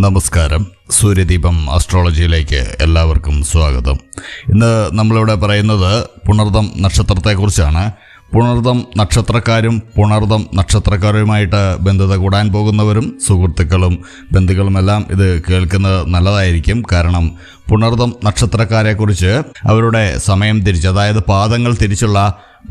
നമസ്കാരം. സൂര്യദീപം അസ്ട്രോളജിയിലേക്ക് എല്ലാവർക്കും സ്വാഗതം. ഇന്ന് നമ്മളിവിടെ പറയുന്നത് പുണർദം നക്ഷത്രത്തെക്കുറിച്ചാണ്. പുണർദം നക്ഷത്രക്കാരും പുണർദം നക്ഷത്രക്കാരുമായിട്ട് ബന്ധത കൂടാൻ പോകുന്നവരും സുഹൃത്തുക്കളും ബന്ധുക്കളുമെല്ലാം ഇത് കേൾക്കുന്നത് നല്ലതായിരിക്കും. കാരണം പുണർദം നക്ഷത്രക്കാരെക്കുറിച്ച് അവരുടെ സമയം തിരിച്ച്, അതായത് പാദങ്ങൾ തിരിച്ചുള്ള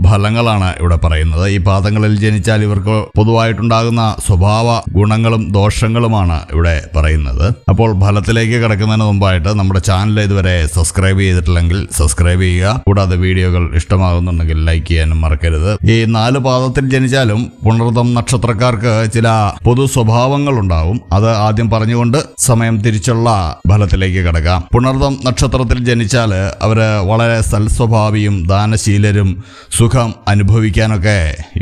ഫലങ്ങളാണ് ഇവിടെ പറയുന്നത്. ഈ പാദങ്ങളിൽ ജനിച്ചാൽ ഇവർക്ക് പൊതുവായിട്ടുണ്ടാകുന്ന സ്വഭാവ ഗുണങ്ങളും ദോഷങ്ങളുമാണ് ഇവിടെ പറയുന്നത്. അപ്പോൾ ഫലത്തിലേക്ക് കിടക്കുന്നതിന് മുമ്പായിട്ട് നമ്മുടെ ചാനൽ ഇതുവരെ സബ്സ്ക്രൈബ് ചെയ്തിട്ടില്ലെങ്കിൽ സബ്സ്ക്രൈബ് ചെയ്യുക. കൂടാതെ വീഡിയോകൾ ഇഷ്ടമാകുന്നുണ്ടെങ്കിൽ ലൈക്ക് ചെയ്യാനും മറക്കരുത്. ഈ 4 പാദത്തിൽ ജനിച്ചാലും പുണർദം നക്ഷത്രക്കാർക്ക് ചില പൊതു സ്വഭാവങ്ങൾ ഉണ്ടാവും. അത് ആദ്യം പറഞ്ഞുകൊണ്ട് സമയം തിരിച്ചുള്ള ഫലത്തിലേക്ക് കിടക്കാം. പുണർദം നക്ഷത്രത്തിൽ ജനിച്ചാൽ അവര് വളരെ സൽസ്വഭാവിയും ദാനശീലരും സുഖം അനുഭവിക്കാനൊക്കെ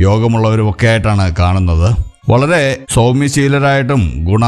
യോഗമുള്ളവരുമൊക്കെ ആയിട്ടാണ് കാണുന്നത്. വളരെ സൗമ്യശീലരായിട്ടും ഗുണ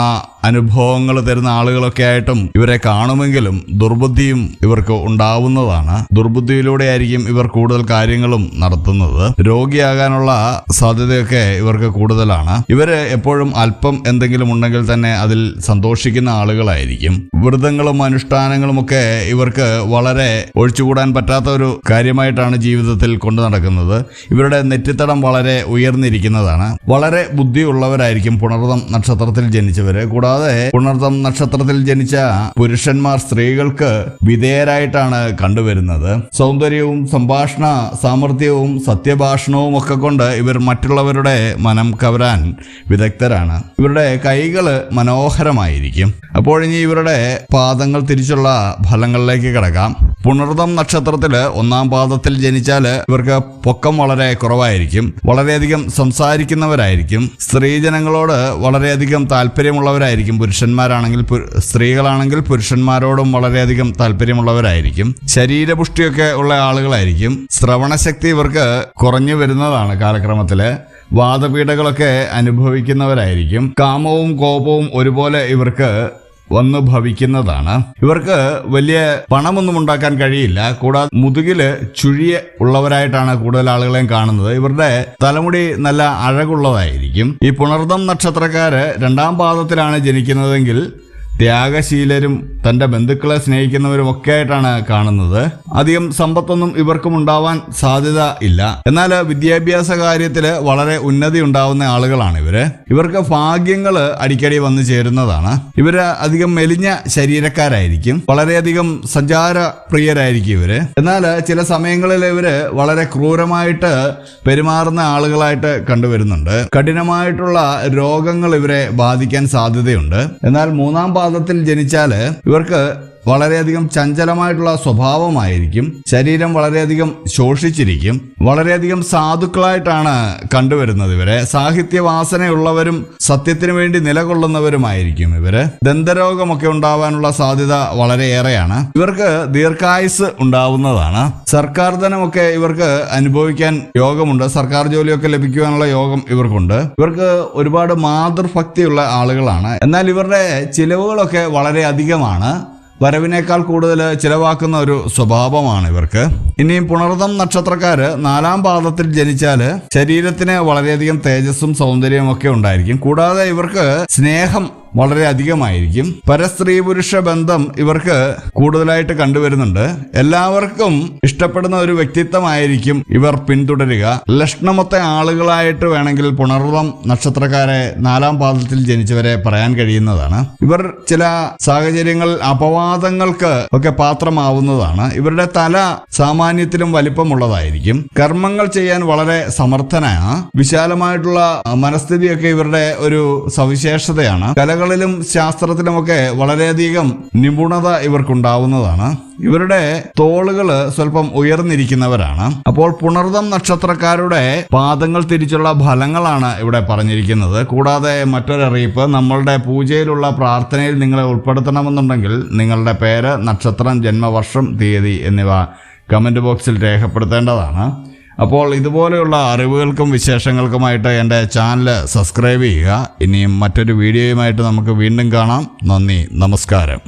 അനുഭവങ്ങൾ തരുന്ന ആളുകളൊക്കെ ആയിട്ടും ഇവരെ കാണുമെങ്കിലും ദുർബുദ്ധിയും ഇവർക്ക് ഉണ്ടാവുന്നതാണ്. ദുർബുദ്ധിയിലൂടെ ആയിരിക്കും ഇവർ കൂടുതൽ കാര്യങ്ങളും നടത്തുന്നത്. രോഗിയാകാനുള്ള സാധ്യതയൊക്കെ ഇവർക്ക് കൂടുതലാണ്. ഇവര് എപ്പോഴും അല്പം എന്തെങ്കിലും ഉണ്ടെങ്കിൽ തന്നെ അതിൽ സന്തോഷിക്കുന്ന ആളുകളായിരിക്കും. വ്രതങ്ങളും അനുഷ്ഠാനങ്ങളും ഒക്കെ ഇവർക്ക് വളരെ ഒഴിച്ചുകൂടാൻ പറ്റാത്ത ഒരു കാര്യമായിട്ടാണ് ജീവിതത്തിൽ കൊണ്ടു നടക്കുന്നത്. ഇവരുടെ നെറ്റിത്തടം വളരെ ഉയർന്നിരിക്കുന്നതാണ്. വളരെ ബുദ്ധിയുള്ളവരായിരിക്കും പുണർദം നക്ഷത്രത്തിൽ ജനിച്ചവര്. കൂടാതെ പുണർദം നക്ഷത്രത്തിൽ ജനിച്ച പുരുഷന്മാർ സ്ത്രീകൾക്ക് വിധേയരായിട്ടാണ് കണ്ടുവരുന്നത്. സൗന്ദര്യവും സംഭാഷണ സാമർഥ്യവും സത്യഭാഷണവും ഒക്കെ കൊണ്ട് ഇവർ മറ്റുള്ളവരുടെ മനം കവരാൻ വിദഗ്ധരാണ്. ഇവരുടെ കൈകള് മനോഹരമായിരിക്കും. അപ്പോഴിനി ഇവരുടെ പാദങ്ങൾ തിരിച്ചുള്ള ഫലങ്ങളിലേക്ക് കിടക്കാം. പുണർദം നക്ഷത്രത്തില് 1-ാം പാദത്തിൽ ജനിച്ചാൽ ഇവർക്ക് പൊക്കം വളരെ കുറവായിരിക്കും. വളരെയധികം സംസാരിക്കുന്നവരായിരിക്കും. സ്ത്രീജനങ്ങളോട് വളരെയധികം താല്പര്യമുള്ളവരായിരിക്കും. പുരുഷന്മാരാണെങ്കിൽ സ്ത്രീകളാണെങ്കിൽ പുരുഷന്മാരോടും വളരെയധികം താല്പര്യമുള്ളവരായിരിക്കും. ശരീരപുഷ്ടിയൊക്കെ ഉള്ള ആളുകളായിരിക്കും. ശ്രവണശക്തി ഇവർക്ക് കുറഞ്ഞു വരുന്നതാണ് കാലക്രമത്തില്. വാദപീഠകളൊക്കെ അനുഭവിക്കുന്നവരായിരിക്കും. കാമവും കോപവും ഒരുപോലെ ഇവർക്ക് വന്നു ഭവിക്കുന്നതാണ്. ഇവർക്ക് വലിയ പണമൊന്നും ഉണ്ടാക്കാൻ കഴിയില്ല. കൂടാതെ മുതുകില് ചുഴിയ ഉള്ളവരായിട്ടാണ് കൂടുതൽ ആളുകളെയും കാണുന്നത്. ഇവരുടെ തലമുടി നല്ല അഴകുള്ളതായിരിക്കും. ഈ പുണർദം നക്ഷത്രക്കാര് 2-ാം പാദത്തിലാണ് ജനിക്കുന്നതെങ്കിൽ ത്യാഗശീലരും തന്റെ ബന്ധുക്കളെ സ്നേഹിക്കുന്നവരും ഒക്കെ ആയിട്ടാണ് കാണുന്നത്. അധികം സമ്പത്തൊന്നും ഇവർക്കും ഉണ്ടാവാൻ സാധ്യത ഇല്ല. എന്നാൽ വിദ്യാഭ്യാസ കാര്യത്തില് വളരെ ഉന്നതി ഉണ്ടാവുന്ന ആളുകളാണ് ഇവര്. ഇവർക്ക് ഭാഗ്യങ്ങള് അടിക്കടി വന്നു ചേരുന്നതാണ്. ഇവര് അധികം മെലിഞ്ഞ ശരീരക്കാരായിരിക്കും. വളരെയധികം സഞ്ചാര പ്രിയരായിരിക്കും ഇവര്. എന്നാൽ ചില സമയങ്ങളിൽ ഇവര് വളരെ ക്രൂരമായിട്ട് പെരുമാറുന്ന ആളുകളായിട്ട് കണ്ടുവരുന്നുണ്ട്. കഠിനമായിട്ടുള്ള രോഗങ്ങൾ ഇവരെ ബാധിക്കാൻ സാധ്യതയുണ്ട്. എന്നാൽ 3-ാം പാദത്തിൽ ജനിച്ചാല് ഇവർക്ക് വളരെയധികം ചഞ്ചലമായിട്ടുള്ള സ്വഭാവമായിരിക്കും. ശരീരം വളരെയധികം ശോഷിച്ചിരിക്കും. വളരെയധികം സാധുക്കളായിട്ടാണ് കണ്ടുവരുന്നത് ഇവരെ. സാഹിത്യവാസനയുള്ളവരും സത്യത്തിനു വേണ്ടി നിലകൊള്ളുന്നവരുമായിരിക്കും ഇവര്. ദന്തരോഗമൊക്കെ ഉണ്ടാവാനുള്ള സാധ്യത വളരെയേറെയാണ്. ഇവർക്ക് ദീർഘായുസ് ഉണ്ടാവുന്നതാണ്. സർക്കാർ ധനമൊക്കെ ഇവർക്ക് അനുഭവിക്കാൻ യോഗമുണ്ട്. സർക്കാർ ജോലിയൊക്കെ ലഭിക്കുവാനുള്ള യോഗം ഇവർക്കുണ്ട്. ഇവർക്ക് ഒരുപാട് മാതൃഭക്തിയുള്ള ആളുകളാണ്. എന്നാൽ ഇവരുടെ ചിലവുകളൊക്കെ വളരെ അധികമാണ്. വരവിനേക്കാൾ കൂടുതൽ ചിലവാക്കുന്ന ഒരു സ്വഭാവമാണ് ഇവർക്ക്. ഇനിയും പുണർദം നക്ഷത്രക്കാര് 4-ാം പാദത്തിൽ ജനിച്ചാല് ശരീരത്തിന് വളരെയധികം തേജസ്സും സൗന്ദര്യവും ഒക്കെ ഉണ്ടായിരിക്കും. കൂടാതെ ഇവർക്ക് സ്നേഹം വളരെ അധികമായിരിക്കും. പരസ്ത്രീ പുരുഷ ബന്ധം ഇവർക്ക് കൂടുതലായിട്ട് കണ്ടുവരുന്നുണ്ട്. എല്ലാവർക്കും ഇഷ്ടപ്പെടുന്ന ഒരു വ്യക്തിത്വമായിരിക്കും ഇവർ പിന്തുടരുക. ലക്ഷണമൊത്ത ആളുകളായിട്ട് വേണമെങ്കിൽ പുണർദം നക്ഷത്രക്കാരെ 4-ാം പാദത്തിൽ ജനിച്ചവരെ പറയാൻ കഴിയുന്നതാണ്. ഇവർ ചില സാഹചര്യങ്ങളിൽ അപവാദങ്ങൾക്ക് ഒക്കെ പാത്രമാവുന്നതാണ്. ഇവരുടെ തല സാമാന്യത്തിലും വലിപ്പമുള്ളതായിരിക്കും. കർമ്മങ്ങൾ ചെയ്യാൻ വളരെ സമർത്ഥനാണ്. വിശാലമായിട്ടുള്ള മനസ്ഥിതിയൊക്കെ ഇവരുടെ ഒരു സവിശേഷതയാണ്. കലകളിലും ശാസ്ത്രത്തിലുമൊക്കെ വളരെയധികം നിപുണത ഇവർക്കുണ്ടാവുന്നതാണ്. ഇവരുടെ തോളുകള് സ്വല്പം ഉയർന്നിരിക്കുന്നവരാണ്. അപ്പോൾ പുണർദം നക്ഷത്രക്കാരുടെ പാദങ്ങൾ തിരിച്ചുള്ള ഫലങ്ങളാണ് ഇവിടെ പറഞ്ഞിരിക്കുന്നത്. കൂടാതെ മറ്റൊരറിയിപ്പ്, നമ്മളുടെ പൂജയിലുള്ള പ്രാർത്ഥനയിൽ നിങ്ങളെ ഉൾപ്പെടുത്തണമെന്നുണ്ടെങ്കിൽ നിങ്ങളുടെ പേര്, നക്ഷത്രം, ജന്മവർഷം, തീയതി എന്നിവ കമന്റ് ബോക്സിൽ രേഖപ്പെടുത്തേണ്ടതാണ്. അപ്പോൾ ഇതുപോലെയുള്ള അറിവുകൾക്കും വിശേഷങ്ങൾക്കുമായിട്ട് എൻ്റെ ചാനൽ സബ്സ്ക്രൈബ് ചെയ്യുക. ഇനിയും മറ്റൊരു വീഡിയോയുമായിട്ട് നമുക്ക് വീണ്ടും കാണാം. നന്ദി, നമസ്കാരം.